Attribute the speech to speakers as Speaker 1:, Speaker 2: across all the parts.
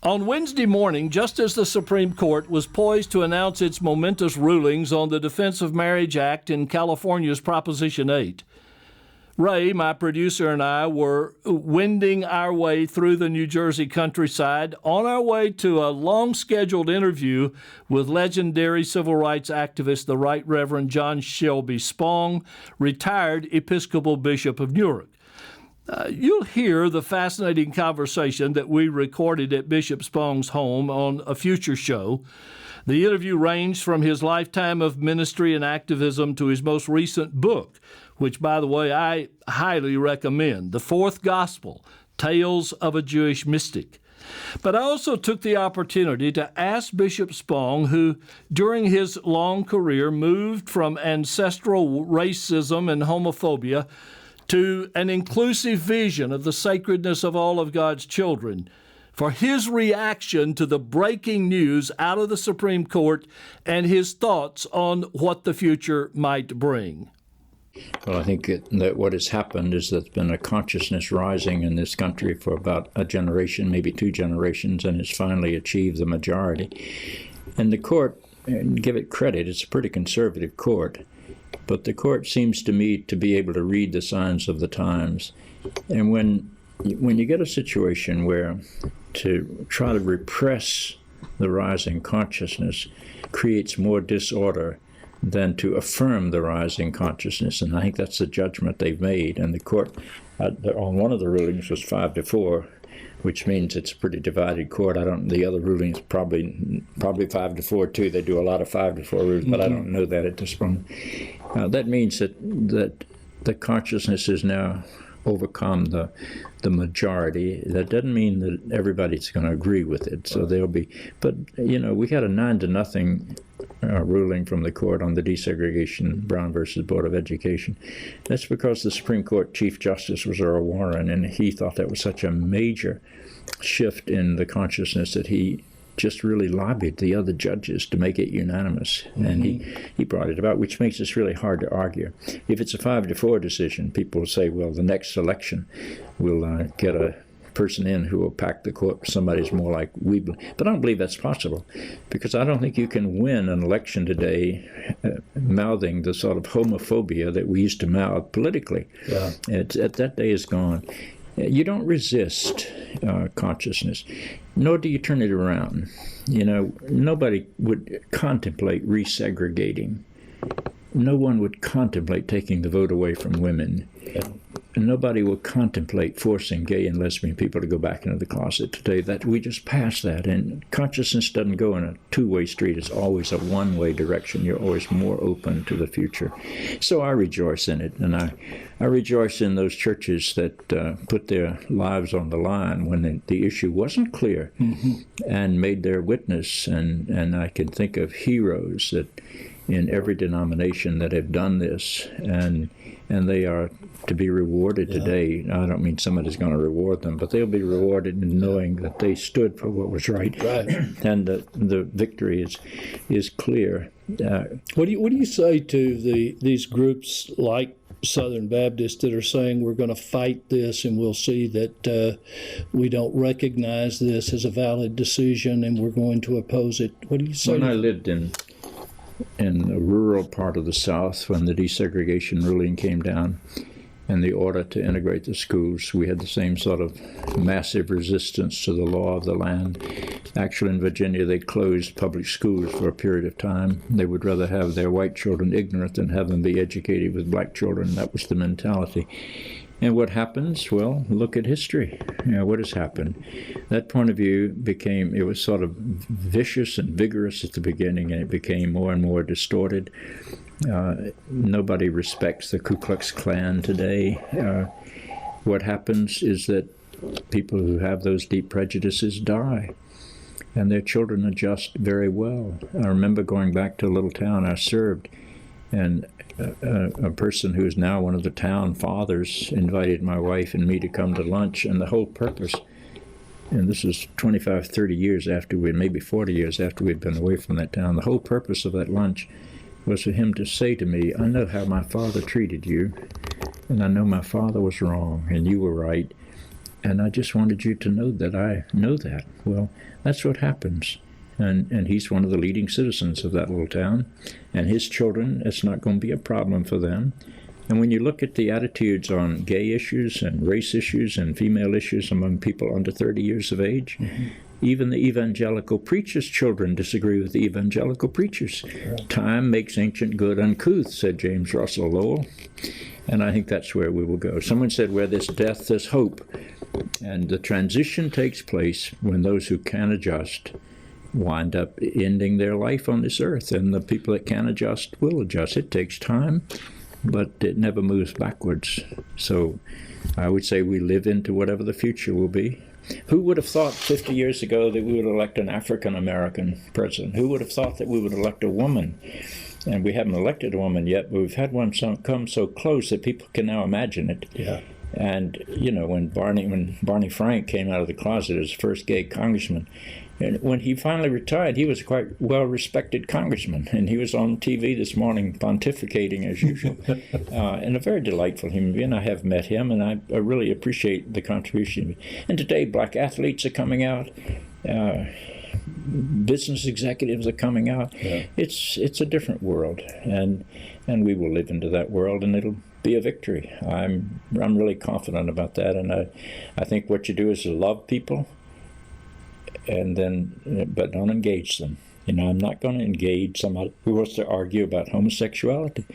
Speaker 1: On Wednesday morning, just as the Supreme Court was poised to announce its momentous rulings on the Defense of Marriage Act and California's Proposition 8, Ray, my producer, and I were wending our way through the New Jersey countryside on our way to a long-scheduled interview with legendary civil rights activist, the Right Reverend John Shelby Spong, retired Episcopal Bishop of Newark. You'll hear the fascinating conversation that we recorded at Bishop Spong's home on a future show. The interview ranged from his lifetime of ministry and activism to his most recent book, which, by the way, I highly recommend, The Fourth Gospel, Tales of a Jewish Mystic. But I also took the opportunity to ask Bishop Spong, who during his long career moved from ancestral racism and homophobia to an inclusive vision of the sacredness of all of God's children, for his reaction to the breaking news out of the Supreme Court and his thoughts on what the future might bring.
Speaker 2: Well, I think that what has happened is there's been a consciousness rising in this country for about a generation, maybe 2 generations, and it's finally achieved the majority. And the court, and give it credit, it's a pretty conservative court, but the court seems to me to be able to read the signs of the times. And when you get a situation where to try to repress the rising consciousness creates more disorder than to affirm the rising consciousness, and I think that's the judgment they've made. And the court, on one of the rulings, was 5-4, which means it's a pretty divided court. The other rulings probably 5-4 too. They do a lot of 5-4 rulings, but I don't know that at this point. That means that the consciousness is now overcome the majority. That doesn't mean that everybody's going to agree with it. So there'll be, but we got a 9-0 ruling from the court on the desegregation, Brown versus Board of Education. That's because the Supreme Court Chief Justice was Earl Warren, and he thought that was such a major shift in the consciousness that he just really lobbied the other judges to make it unanimous. And he brought it about, which makes this really hard to argue. If it's a 5-4 decision, people will say, well, the next election will get a person in who will pack the court, somebody who's more like we believe. But I don't believe that's possible, because I don't think you can win an election today mouthing the sort of homophobia that we used to mouth politically. Yeah. That day is gone. You don't resist consciousness, nor do you turn it around. Nobody would contemplate re-segregating. No one would contemplate taking the vote away from women. Yeah. Nobody will contemplate forcing gay and lesbian people to go back into the closet today. That we just passed that, and consciousness doesn't go in a 2-way street. It's always a 1-way direction. You're always more open to the future. So I rejoice in it, and I rejoice in those churches that put their lives on the line when the issue wasn't clear, and made their witness. And I can think of heroes that in every denomination that have done this, and they are to be rewarded today. I don't mean somebody's going to reward them, but they'll be rewarded in knowing that they stood for what was right. And the victory is clear.
Speaker 3: What do you say to these groups like Southern Baptists that are saying we're going to fight this and we'll see that we don't recognize this as a valid decision and we're going to oppose it? What do you say?
Speaker 2: When I lived in a rural part of the South, when the desegregation ruling came down and the order to integrate the schools, we had the same sort of massive resistance to the law of the land. Actually, in Virginia, they closed public schools for a period of time. They would rather have their white children ignorant than have them be educated with black children. That was the mentality. And what happens? Well, look at history. What has happened? That point of view it was sort of vicious and vigorous at the beginning, and it became more and more distorted. Nobody respects the Ku Klux Klan today. What happens is that people who have those deep prejudices die, and their children adjust very well. I remember going back to a little town I served, and a person who is now one of the town fathers invited my wife and me to come to lunch, and the whole purpose, and this is 25, 30 years after maybe 40 years after we'd been away from that town, the whole purpose of that lunch was for him to say to me, I know how my father treated you, and I know my father was wrong, and you were right, And I just wanted you to know that I know that. Well, that's what happens. And he's one of the leading citizens of that little town. And his children, it's not going to be a problem for them. And when you look at the attitudes on gay issues and race issues and female issues among people under 30 years of age, even the evangelical preachers' children disagree with the evangelical preachers. Time makes ancient good uncouth, said James Russell Lowell. And I think that's where we will go. Someone said, where there's death, there's hope. And the transition takes place when those who can adjust wind up ending their life on this earth. And the people that can adjust will adjust. It takes time, but it never moves backwards. So I would say we live into whatever the future will be. Who would have thought 50 years ago that we would elect an African-American president? Who would have thought that we would elect a woman? And we haven't elected a woman yet, but we've had one come so close that people can now imagine it.
Speaker 3: Yeah.
Speaker 2: And, you know, when Barney Frank came out of the closet as first gay congressman, and when he finally retired, he was a quite well-respected congressman, and he was on TV this morning pontificating as usual, and a very delightful human being. I have met him, and I really appreciate the contribution. And today, black athletes are coming out. Business executives are coming out. Yeah. It's a different world, and we will live into that world, and it'll be a victory. I'm really confident about that, and I think what you do is to love people, and then but don't engage them. You know, I'm not going to engage somebody who wants to argue about homosexuality.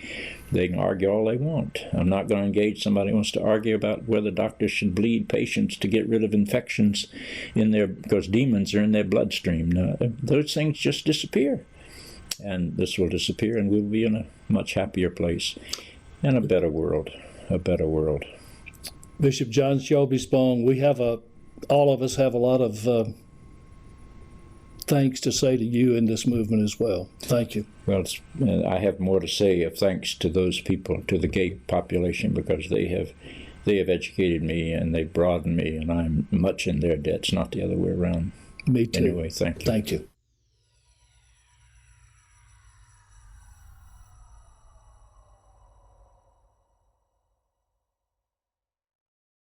Speaker 2: They can argue all they want. I'm not going to engage somebody who wants to argue about whether doctors should bleed patients to get rid of infections because demons are in their bloodstream. No, those things just disappear. And this will disappear, and we'll be in a much happier place and a better world.
Speaker 3: Bishop John Shelby Spong, all of us have a lot of thanks to say to you in this movement as well. Thank you.
Speaker 2: Well, I have more to say of thanks to those people, to the gay population, because they have educated me and they've broadened me, and I'm much in their debts, not the other way around.
Speaker 3: Me too.
Speaker 2: Anyway, thank you.
Speaker 3: Thank you.